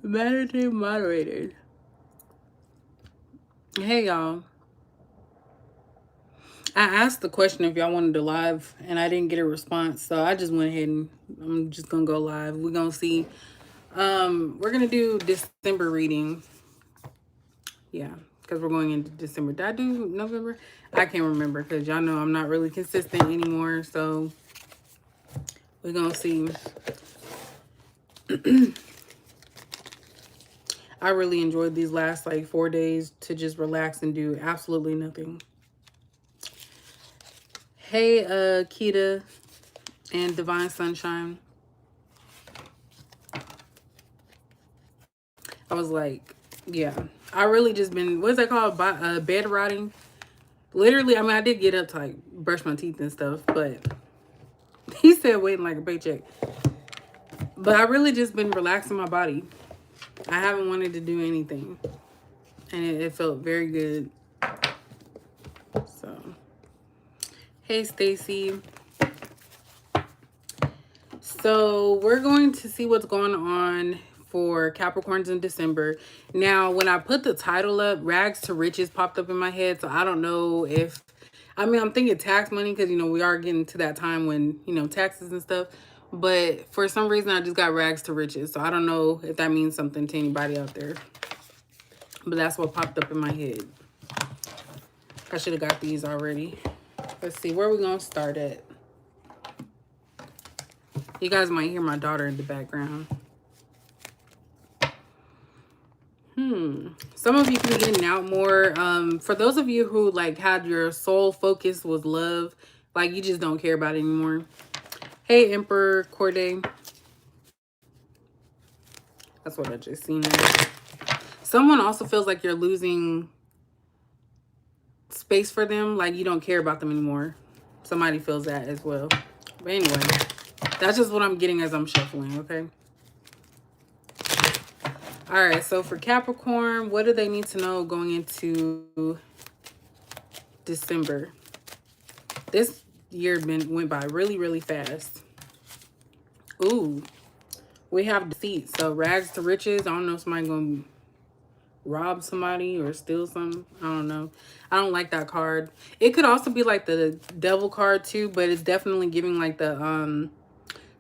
Managing moderated. Hey y'all. I asked the question if y'all wanted to live and I didn't get a response. So I just went ahead and I'm just gonna go live. We're gonna see. We're gonna do December reading. Yeah, because we're going into December. Did I do November? I can't remember because y'all know I'm not really consistent anymore. So we're gonna see. I really enjoyed these last like 4 days to just relax and do absolutely nothing. Hey, Kita and Divine Sunshine. I was like, yeah, I really just been, what's that called? Bed rotting. Literally, I mean, I did get up to like brush my teeth and stuff, but he said waiting like a paycheck. But I really just been relaxing my body. I haven't wanted to do anything. And it felt very good. So, hey, Stacy. So we're going to see what's going on for Capricorns in December. Now, when I put the title up, Rags to Riches popped up in my head. So I don't know if, I mean, I'm thinking tax money because, you know, we are getting to that time when, you know, taxes and stuff. But for some reason, I just got Rags to Riches. So I don't know if that means something to anybody out there. But that's what popped up in my head. I should have got these already. Let's see, where are we going to start at? You guys might hear my daughter in the background. Some of you can be getting out more. For those of you who like had your sole focus was love, like you just don't care about it anymore. Hey, Emperor Corday. That's what I just seen there. Someone also feels like you're losing space for them, like you don't care about them anymore. Somebody feels that as well. But anyway, that's just what I'm getting as I'm shuffling, okay? All right, so for Capricorn, what do they need to know going into December? This year went by really, really fast. Ooh, we have deceit. So rags to riches. I don't know if somebody's going to rob somebody or steal something. I don't know. I don't like that card. It could also be like the devil card too, but it's definitely giving like the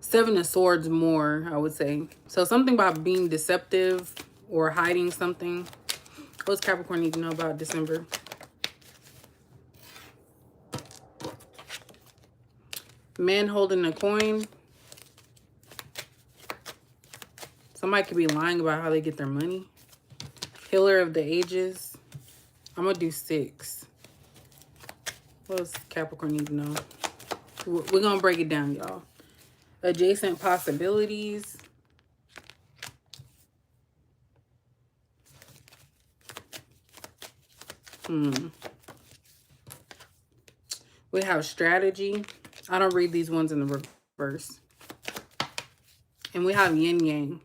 Seven of Swords more, I would say. So something about being deceptive or hiding something. What's Capricorn need to know about December? Man holding a coin. Somebody could be lying about how they get their money. Healer of the ages. I'm going to do 6. What does Capricorn need to know? We're going to break it down, y'all. Adjacent possibilities. We have strategy. I don't read these ones in the reverse. And we have yin yang.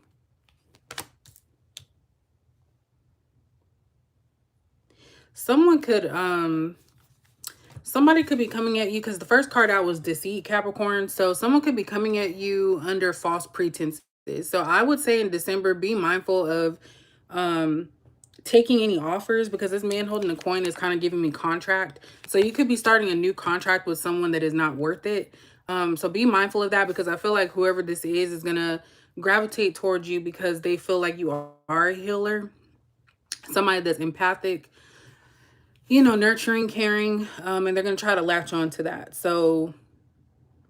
Somebody could be coming at you because the first card out was deceit, Capricorn. So someone could be coming at you under false pretenses. So I would say in December, be mindful of taking any offers, because this man holding a coin is kind of giving me contract. So you could be starting a new contract with someone that is not worth it. So be mindful of that, because I feel like whoever this is going to gravitate towards you because they feel like you are a healer. Somebody that's empathic, you know, nurturing, caring, and they're going to try to latch on to that. So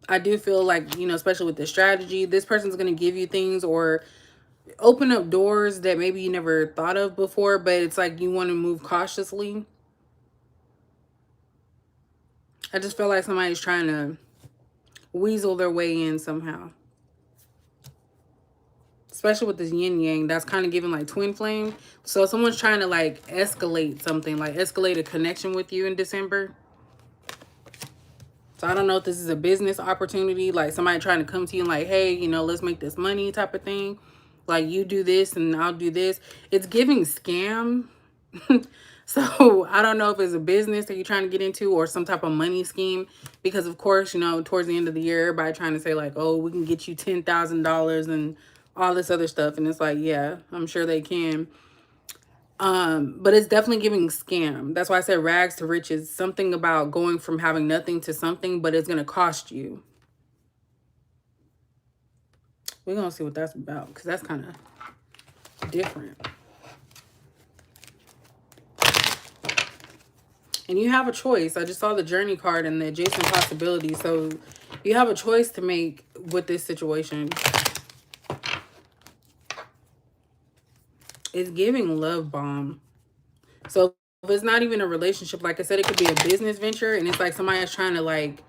I do feel like, you know, especially with the strategy, this person's going to give you things or open up doors that maybe you never thought of before, but it's like you want to move cautiously. I just feel like somebody's trying to weasel their way in somehow. Especially with this yin yang, that's kind of giving like twin flame. So someone's trying to like escalate something, like escalate a connection with you in December. So I don't know if this is a business opportunity, like somebody trying to come to you and like, hey, you know, let's make this money type of thing. Like you do this and I'll do this. It's giving scam. So I don't know if it's a business that you're trying to get into or some type of money scheme, because of course, you know, towards the end of the year, everybody trying to say like, oh, we can get you $10,000 and all this other stuff. And it's like, yeah, I'm sure they can. But it's definitely giving scam. That's why I said rags to riches. Something about going from having nothing to something, but it's going to cost you. We're going to see what that's about, because that's kind of different. And you have a choice. I just saw the journey card and the adjacent possibilities. So you have a choice to make with this situation. It's giving love bomb. So if it's not even a relationship, like I said, it could be a business venture. And it's like somebody's trying to like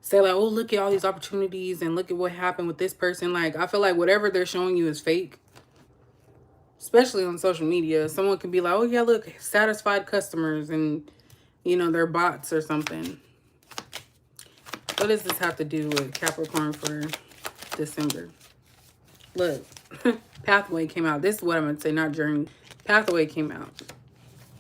say like, oh, look at all these opportunities and look at what happened with this person. Like, I feel like whatever they're showing you is fake. Especially on social media. Someone could be like, oh yeah, look, satisfied customers, and you know, they're bots or something. What does this have to do with Capricorn for December? Look, Pathway came out. This is what I'm going to say, not Journey. Pathway came out.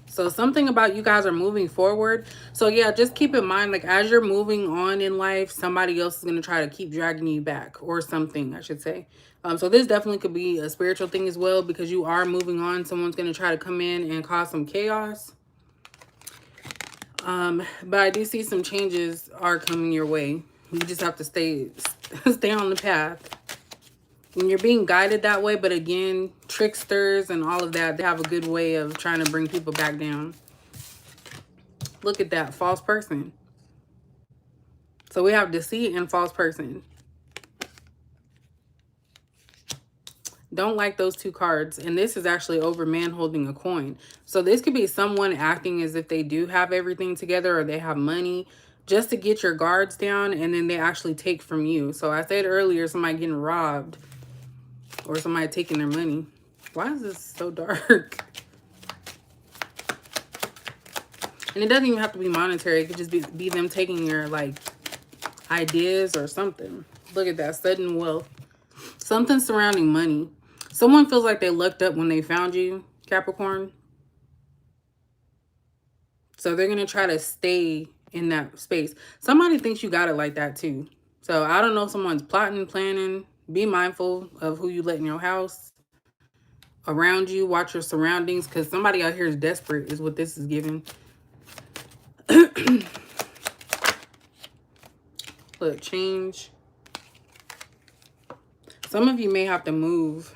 So something about you guys are moving forward. So yeah, just keep in mind, like as you're moving on in life, somebody else is going to try to keep dragging you back, or something, I should say. So this definitely could be a spiritual thing as well, because you are moving on. Someone's going to try to come in and cause some chaos. But I do see some changes are coming your way. You just have to stay on the path. And you're being guided that way, but again, tricksters and all of that, they have a good way of trying to bring people back down. Look at that, false person. So we have deceit and false person. Don't like those two cards. And this is actually over man holding a coin. So this could be someone acting as if they do have everything together, or they have money, just to get your guards down, and then they actually take from you. So I said earlier, somebody getting robbed, or somebody taking their money. Why is this so dark? And it doesn't even have to be monetary. It could just be them taking your, like, ideas or something. Look at that. Sudden wealth. Something surrounding money. Someone feels like they lucked up when they found you, Capricorn. So they're going to try to stay in that space. Somebody thinks you got it like that, too. So I don't know if someone's plotting, planning. Be mindful of who you let in your house, around you. Watch your surroundings, because somebody out here is desperate, is what this is giving. Look, change. Some of you may have to move.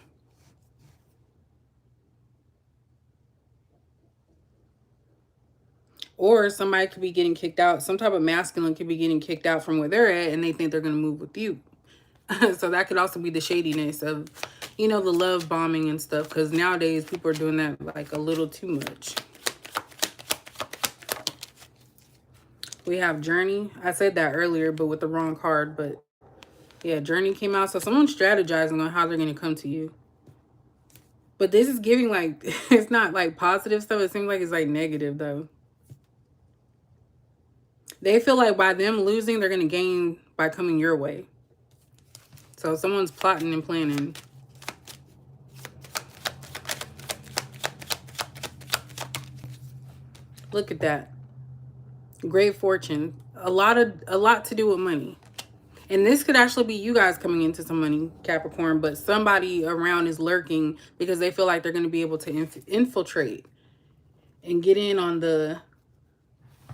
Or somebody could be getting kicked out. Some type of masculine could be getting kicked out from where they're at, and they think they're going to move with you. So that could also be the shadiness of, you know, the love bombing and stuff. Because nowadays people are doing that like a little too much. We have Journey. I said that earlier, but with the wrong card. But yeah, Journey came out. So someone's strategizing on how they're going to come to you. But this is giving like, it's not like positive stuff. It seems like it's like negative though. They feel like by them losing, they're going to gain by coming your way. So someone's plotting and planning. Look at that. Great fortune. A lot to do with money. And this could actually be you guys coming into some money, Capricorn, but somebody around is lurking because they feel like they're going to be able to infiltrate and get in on the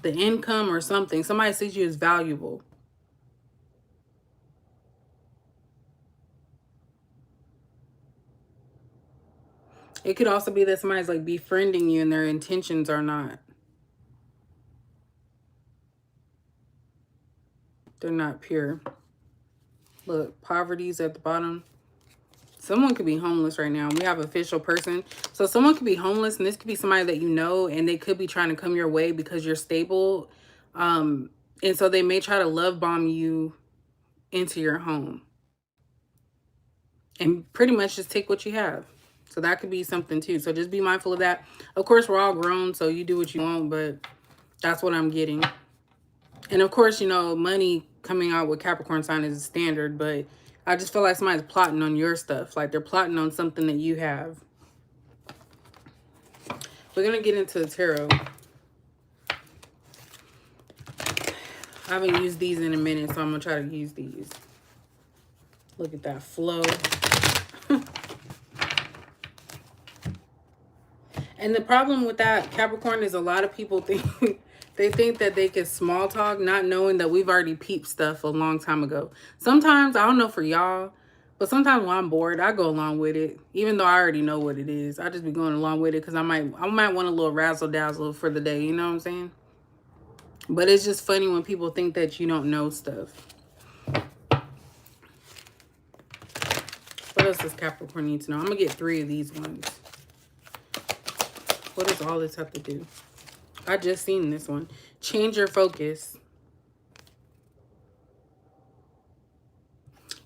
income or something. Somebody sees you as valuable. It could also be that somebody's like befriending you and their intentions are not. They're not pure. Look, poverty's at the bottom. Someone could be homeless right now. We have official person. So someone could be homeless, and this could be somebody that you know, and they could be trying to come your way because you're stable. And so they may try to love bomb you into your home. And pretty much just take what you have. So that could be something too. So just be mindful of that. Of course, we're all grown, so you do what you want, but that's what I'm getting. And of course, you know, money coming out with Capricorn sign is standard, but I just feel like somebody's plotting on your stuff. Like they're plotting on something that you have. We're going to get into the tarot. I haven't used these in a minute, so I'm going to try to use these. Look at that flow. And the problem with that, Capricorn, is a lot of people think they think that they can small talk, not knowing that we've already peeped stuff a long time ago. Sometimes, I don't know for y'all, but sometimes when I'm bored, I go along with it, even though I already know what it is. I just be going along with it because I might want a little razzle dazzle for the day. You know what I'm saying? But it's just funny when people think that you don't know stuff. What else does Capricorn need to know? I'm gonna get 3 of these ones. What does all this have to do? I just seen this one. Change your focus.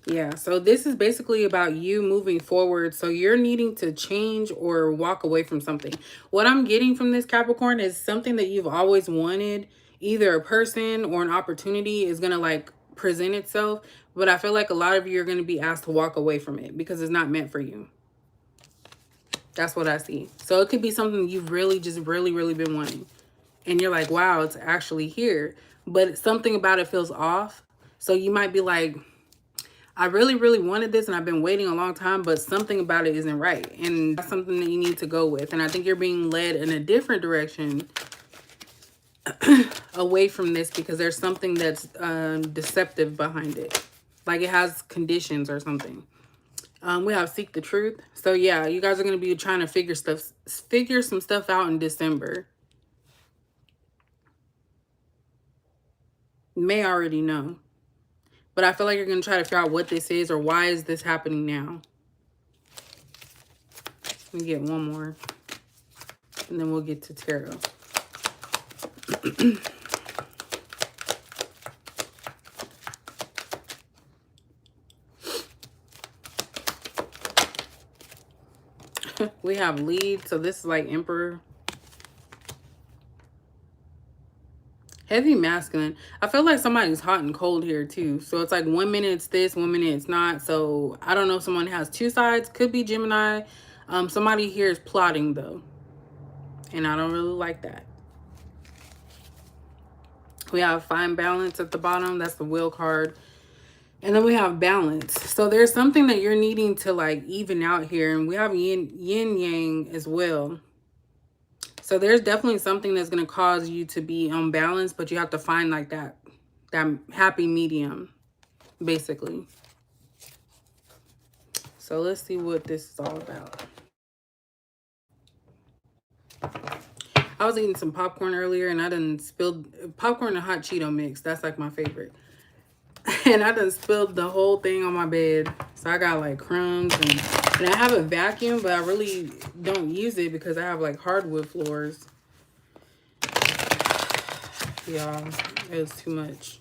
Yeah, so this is basically about you moving forward. So you're needing to change or walk away from something. What I'm getting from this, Capricorn, is something that you've always wanted. Either a person or an opportunity is going to like present itself. But I feel like a lot of you are going to be asked to walk away from it because it's not meant for you. That's what I see. So it could be something you've really just really been wanting. And you're like, wow, it's actually here. But something about it feels off. So you might be like, I really wanted this and I've been waiting a long time, but something about it isn't right. And that's something that you need to go with. And I think you're being led in a different direction away from this because there's something that's deceptive behind it. Like it has conditions or something. We have seek the truth. So yeah, you guys are going to be trying to figure some stuff out in December. You may already know. But I feel like you're going to try to figure out what this is or why is this happening now. Let me get one more. And then we'll get to tarot. We have lead. So this is like Emperor. Heavy masculine. I feel like somebody's hot and cold here too. So it's like 1 minute it's this, 1 minute it's not. So I don't know if someone has 2 sides. Could be Gemini. Somebody here is plotting though. And I don't really like that. We have find balance at the bottom. That's the Wheel card. And then we have balance. So there's something that you're needing to like even out here. And we have yin yang as well. So there's definitely something that's going to cause you to be unbalanced, but you have to find like that happy medium, basically. So let's see what this is all about. I was eating some popcorn earlier and I done spilled popcorn and hot Cheeto mix. That's like my favorite. And I done spilled the whole thing on my bed. So I got like crumbs and I have a vacuum, but I really don't use it because I have like hardwood floors. Y'all, it was too much.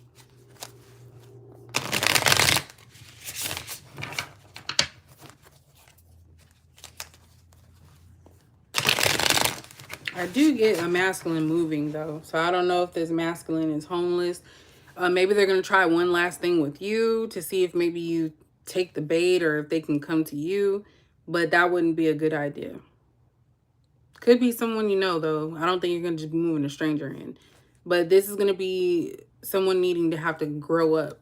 I do get a masculine moving though. So I don't know if this masculine is homeless. Maybe they're going to try one last thing with you to see if maybe you take the bait or if they can come to you. But that wouldn't be a good idea. Could be someone you know, though. I don't think you're going to just be moving a stranger in. But this is going to be someone needing to have to grow up.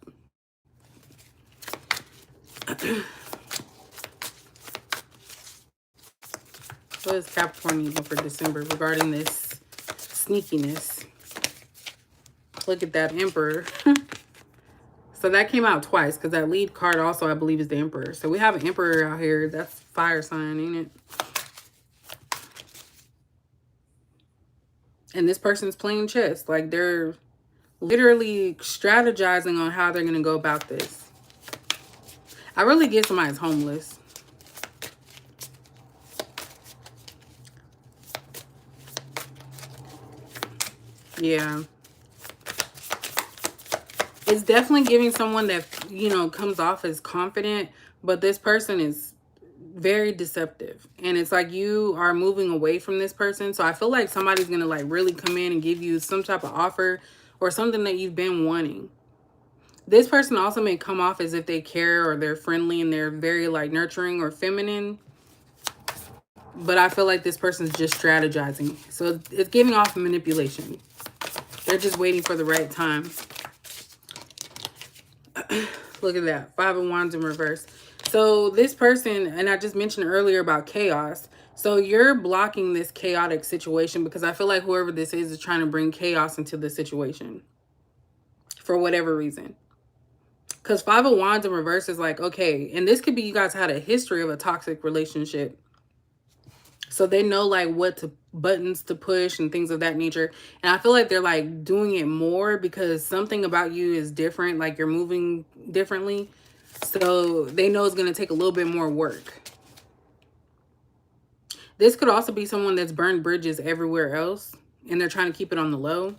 What is Capricorn needing for December regarding this sneakiness? Look at that Emperor. So that came out twice because that lead card also, I believe, is the Emperor. So we have an Emperor out here. That's fire sign, ain't it? And this person's playing chess. Like they're literally strategizing on how they're going to go about this. I really get somebody's homeless. Yeah. It's definitely giving someone that, you know, comes off as confident, but this person is very deceptive. And it's like you are moving away from this person. So I feel like somebody's going to like really come in and give you some type of offer or something that you've been wanting. This person also may come off as if they care or they're friendly and they're very like nurturing or feminine. But I feel like this person's just strategizing. So it's giving off manipulation. They're just waiting for the right time. Look at that. 5 of Wands in reverse. So this person, and I just mentioned earlier about chaos. So you're blocking this chaotic situation because I feel like whoever this is trying to bring chaos into the situation for whatever reason. Because Five of Wands in reverse is like, okay, and this could be you guys had a history of a toxic relationship. So they know like what to buttons to push and things of that nature. And I feel like they're like doing it more because something about you is different. Like you're moving differently. So they know it's going to take a little bit more work. This could also be someone that's burned bridges everywhere else and they're trying to keep it on the low.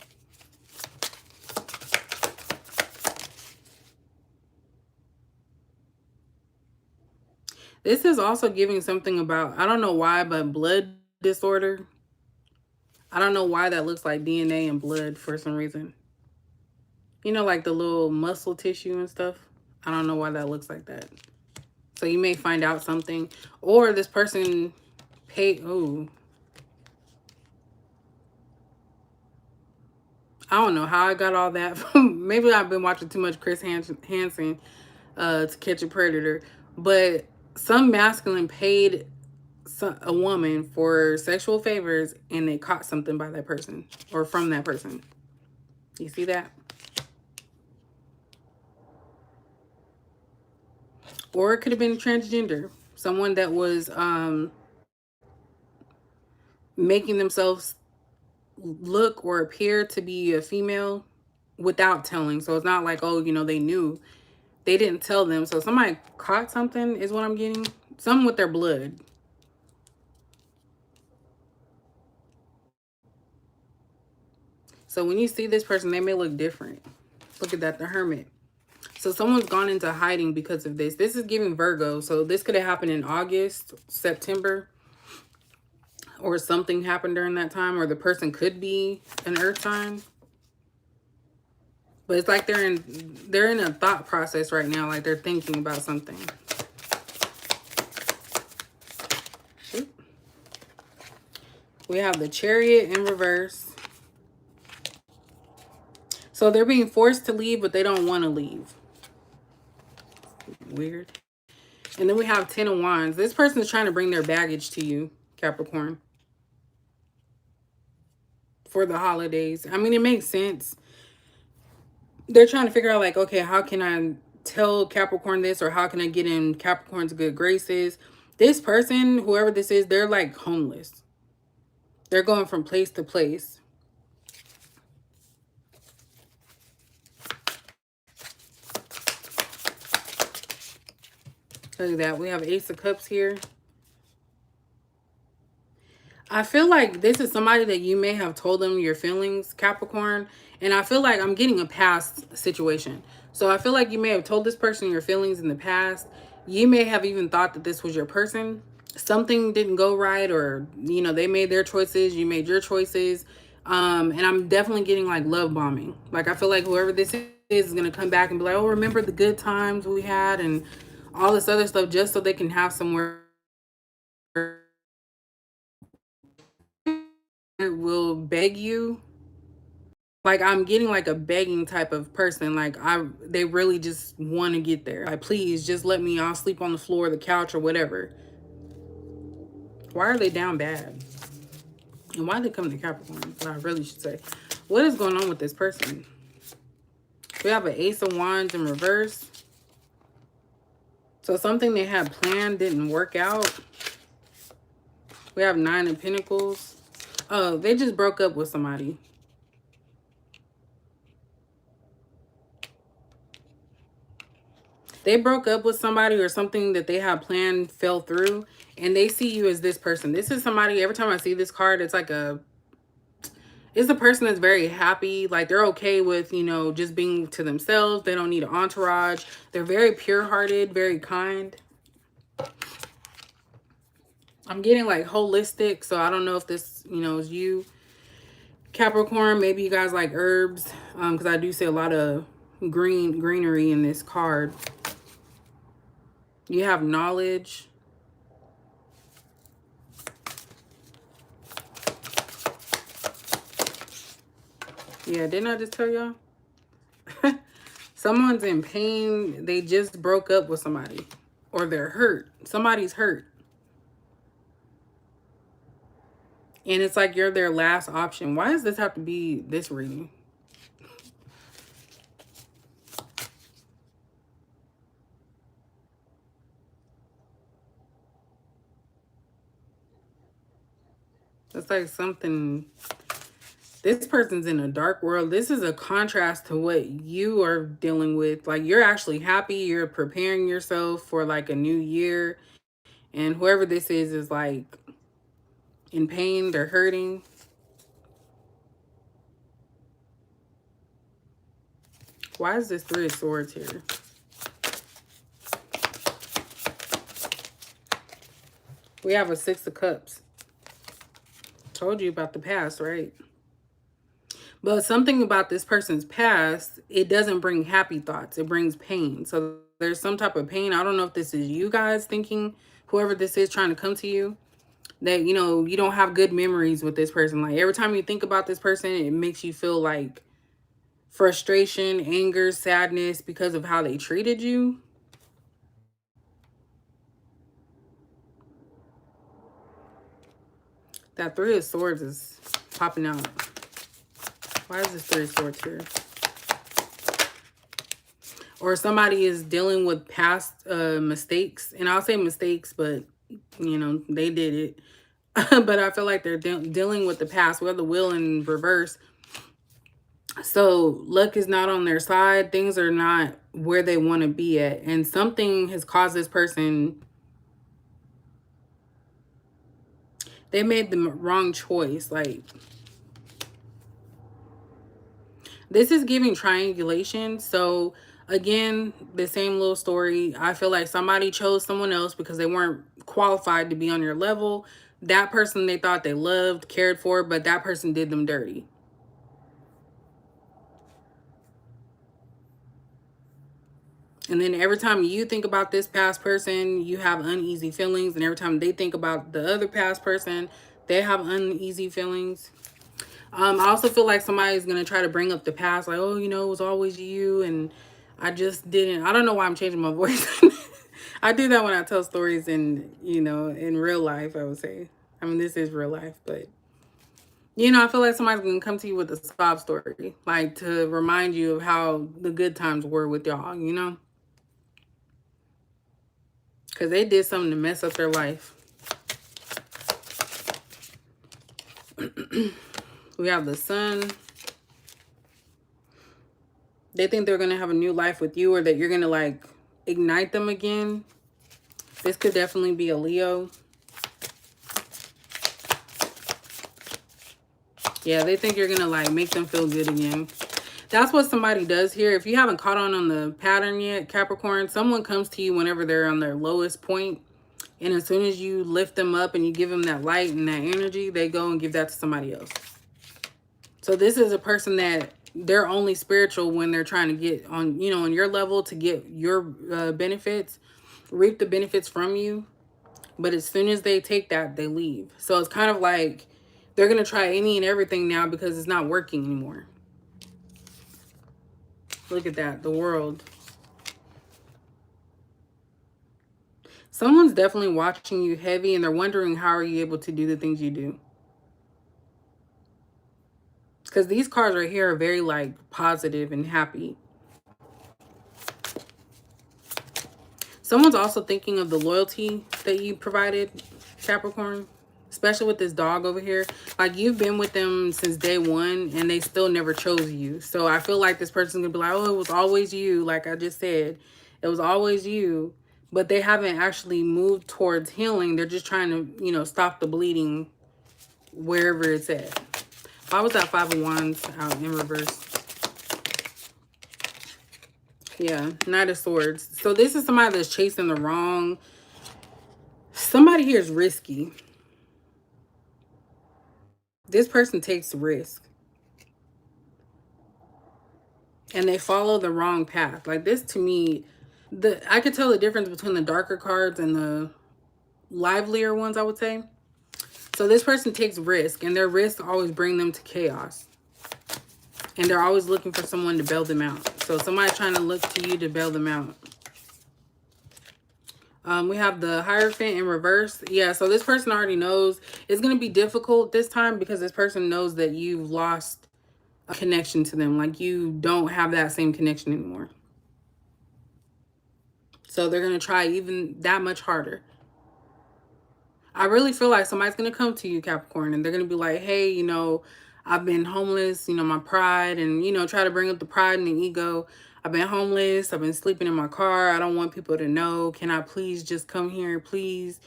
This is also giving something about, I don't know why, but blood disorder. I don't know why that looks like DNA and blood for some reason. You know, like the little muscle tissue and stuff. I don't know why that looks like that. So you may find out something. Or this person paid, oh. I don't know how I got all that from. Maybe I've been watching too much Chris Hansen to Catch a Predator. But some masculine paid a woman for sexual favors and they caught something by that person or from that person. You see that? Or it could have been transgender. Someone that was making themselves look or appear to be a female without telling. So it's not like, oh, you know, they knew. They didn't tell them. So somebody caught something is what I'm getting. Some with their blood. So when you see this person, they may look different. Look at that, the Hermit. So someone's gone into hiding because of this. This is giving Virgo. So this could have happened in August, September, or something happened during that time, or the person could be an earth sign. But it's like they're in a thought process right now, like they're thinking about something. Shoot. We have the Chariot in reverse. So they're being forced to leave, but they don't want to leave. Weird. And then we have 10 of Wands. This person is trying to bring their baggage to you, Capricorn, for the holidays. I mean, it makes sense. They're trying to figure out like, okay, how can I tell Capricorn this, or how can I get in Capricorn's good graces? This person, whoever this is, they're like homeless. They're going from place to place. Look at that. We have Ace of Cups here. I feel like this is somebody that you may have told them your feelings, Capricorn. And I feel like I'm getting a past situation. So I feel like you may have told this person your feelings in the past. You may have even thought that this was your person. Something didn't go right, or, you know, they made their choices. You made your choices. And I'm definitely getting like love bombing. Like I feel like whoever this is going to come back and be like, oh, remember the good times we had and all this other stuff, just so they can have somewhere. Will beg you. Like I'm getting like a begging type of person. Like they really just want to get there. Like, please just let me, I'll sleep on the floor, the couch, or whatever. Why are they down bad? And why did they come to Capricorn? What I really should say. What is going on with this person? We have an Ace of Wands in reverse. So something they had planned didn't work out. We have Nine of Pentacles. Oh, they just broke up with somebody. They broke up with somebody, or something that they had planned fell through, and they see you as this person. This is somebody, every time I see this card, it's like it's a person that's very happy. Like they're okay with, you know, just being to themselves. They don't need an entourage. They're very pure-hearted, very kind. I'm getting like holistic, so I don't know if this, you know, is you, Capricorn. Maybe you guys like herbs, because I do see a lot of greenery in this card. You have knowledge. Yeah, didn't I just tell y'all? Someone's in pain. They just broke up with somebody. or they're hurt. Somebody's hurt. And it's like you're their last option. Why does this have to be this reading? It's like something, this person's in a dark world. This is a contrast to what you are dealing with. Like, you're actually happy. You're preparing yourself for like a new year. And whoever this is like in pain. They're hurting. Why is this Three of Swords here? We have a Six of Cups. Told you about the past, right? But something about this person's past, it doesn't bring happy thoughts. It brings pain. So there's some type of pain. I don't know if this is you guys thinking, whoever this is trying to come to you, that, you know, you don't have good memories with this person. Like, every time you think about this person, it makes you feel like frustration, anger, sadness because of how they treated you. That Three of Swords is popping out. Why is this Three of Swords here? Or somebody is dealing with past mistakes. And I'll say mistakes, but, you know, they did it. But I feel like they're dealing with the past. We have the Wheel in reverse. So luck is not on their side. Things are not where they want to be at. And something has caused this person, they made the wrong choice. Like, this is giving triangulation. So again, the same little story. I feel like somebody chose someone else because they weren't qualified to be on your level. That person they thought they loved, cared for, but that person did them dirty. And then every time you think about this past person, you have uneasy feelings. And every time they think about the other past person, they have uneasy feelings. I also feel like somebody's going to try to bring up the past. Like, oh, you know, it was always you. And I just didn't. I don't know why I'm changing my voice. I do that when I tell stories in, you know, in real life, I would say. I mean, this is real life. But, you know, I feel like somebody's going to come to you with a sob story. Like, to remind you of how the good times were with y'all, you know. Because they did something to mess up their life. We have the Sun. They think they're going to have a new life with you, or that you're going to, like, ignite them again. This could definitely be a Leo. Yeah, they think you're going to, like, make them feel good again. That's what somebody does here. If you haven't caught on the pattern yet, Capricorn, someone comes to you whenever they're on their lowest point. And as soon as you lift them up and you give them that light and that energy, they go and give that to somebody else. So this is a person that they're only spiritual when they're trying to get on, you know, on your level to get your benefits, reap the benefits from you. But as soon as they take that, they leave. So it's kind of like they're going to try any and everything now because it's not working anymore. Look at that, the World. Someone's definitely watching you heavy and they're wondering how are you able to do the things you do. Because these cards right here are very, like, positive and happy. Someone's also thinking of the loyalty that you provided, Capricorn. Especially with this dog over here. Like, you've been with them since day one and they still never chose you. So I feel like this person's going to be like, oh, it was always you. Like I just said, it was always you. But they haven't actually moved towards healing. They're just trying to, you know, stop the bleeding wherever it's at. Why was that Five of Wands out in reverse? Yeah, Knight of Swords. So this is somebody that's chasing the wrong. Somebody here is risky. This person takes risk. And they follow the wrong path. Like, this to me, I could tell the difference between the darker cards and the livelier ones, I would say. So this person takes risk, and their risks always bring them to chaos. And they're always looking for someone to bail them out. So somebody's trying to look to you to bail them out. We have the Hierophant in reverse. Yeah, so this person already knows it's going to be difficult this time because this person knows that you've lost a connection to them. Like you don't have that same connection anymore. So they're going to try even that much harder. I really feel like somebody's going to come to you, Capricorn, and they're going to be like, hey, you know, I've been homeless, you know, my pride, and, you know, try to bring up the pride and the ego. I've been homeless. I've been sleeping in my car. I don't want people to know. Can I please just come here, please?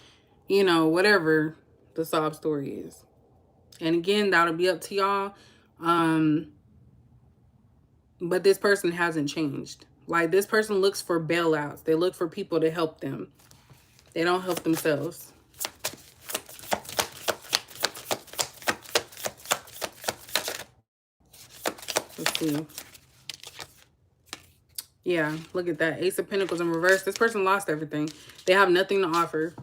You know, whatever the sob story is. And again, that'll be up to y'all. But this person hasn't changed. Like this person looks for bailouts. They look for people to help them. They don't help themselves. Let's see. Yeah, look at that. Ace of Pentacles in reverse. This person lost everything. They have nothing to offer.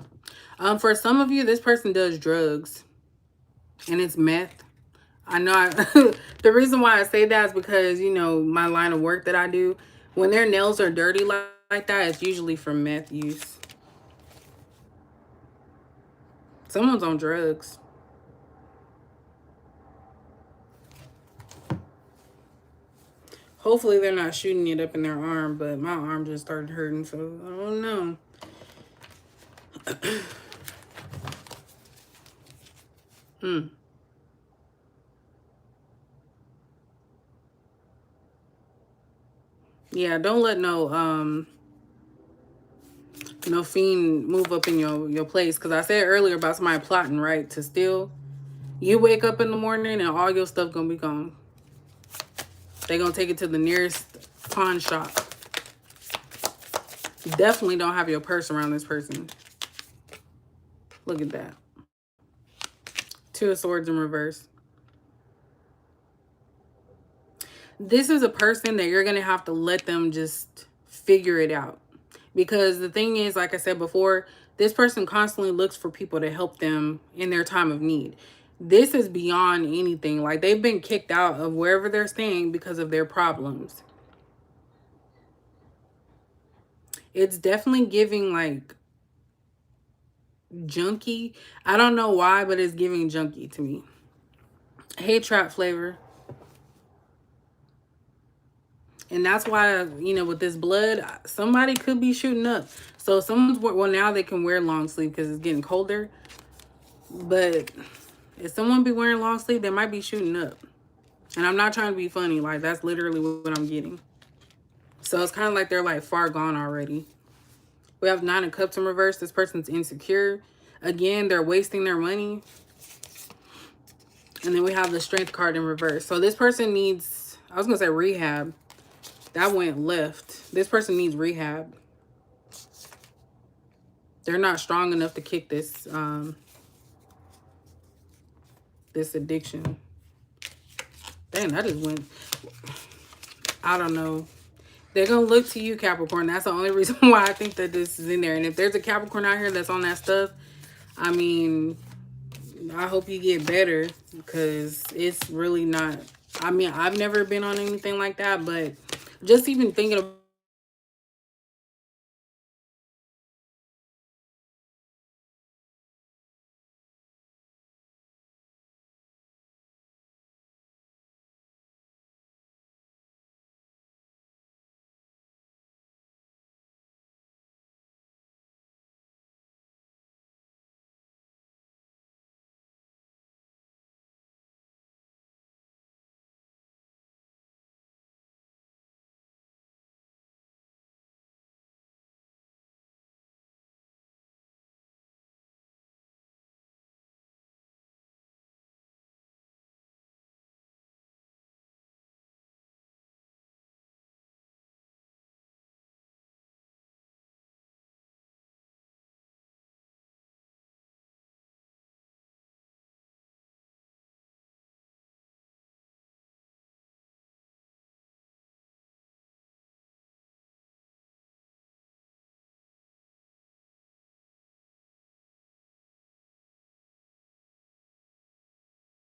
For some of you, this person does drugs. And it's meth. I know the reason why I say that is because, you know, my line of work that I do, when their nails are dirty like that, it's usually from meth use. Someone's on drugs. Hopefully they're not shooting it up in their arm, but my arm just started hurting, so I don't know. Yeah, don't let no fiend move up in your place. Because I said earlier about somebody plotting, right, to steal. You wake up in the morning and all your stuff gonna be gone. They're gonna take it to the nearest pawn shop. You definitely don't have your purse around this person. Look at that. Two of Swords in reverse. This is a person that you're going to have to let them just figure it out. Because the thing is, like I said before, this person constantly looks for people to help them in their time of need. This is beyond anything. Like they've been kicked out of wherever they're staying because of their problems. It's definitely giving like junky. I don't know why, but it's giving junky to me. Hey, trap flavor. And that's why, you know, with this blood, somebody could be shooting up. So someone's, well, now they can wear long sleeve because it's getting colder. But if someone be wearing long sleeve, they might be shooting up. And I'm not trying to be funny. Like, that's literally what I'm getting. So it's kind of like they're like far gone already. We have 9 of Cups in reverse. This person's insecure. Again, they're wasting their money. And then we have the Strength card in reverse. So this person needs, I was going to say rehab. That went left. This person needs rehab. They're not strong enough to kick this this addiction. Dang, that just went, I don't know. They're going to look to you, Capricorn. That's the only reason why I think that this is in there. And if there's a Capricorn out here that's on that stuff, I mean, I hope you get better because it's really not. I mean, I've never been on anything like that, but just even thinking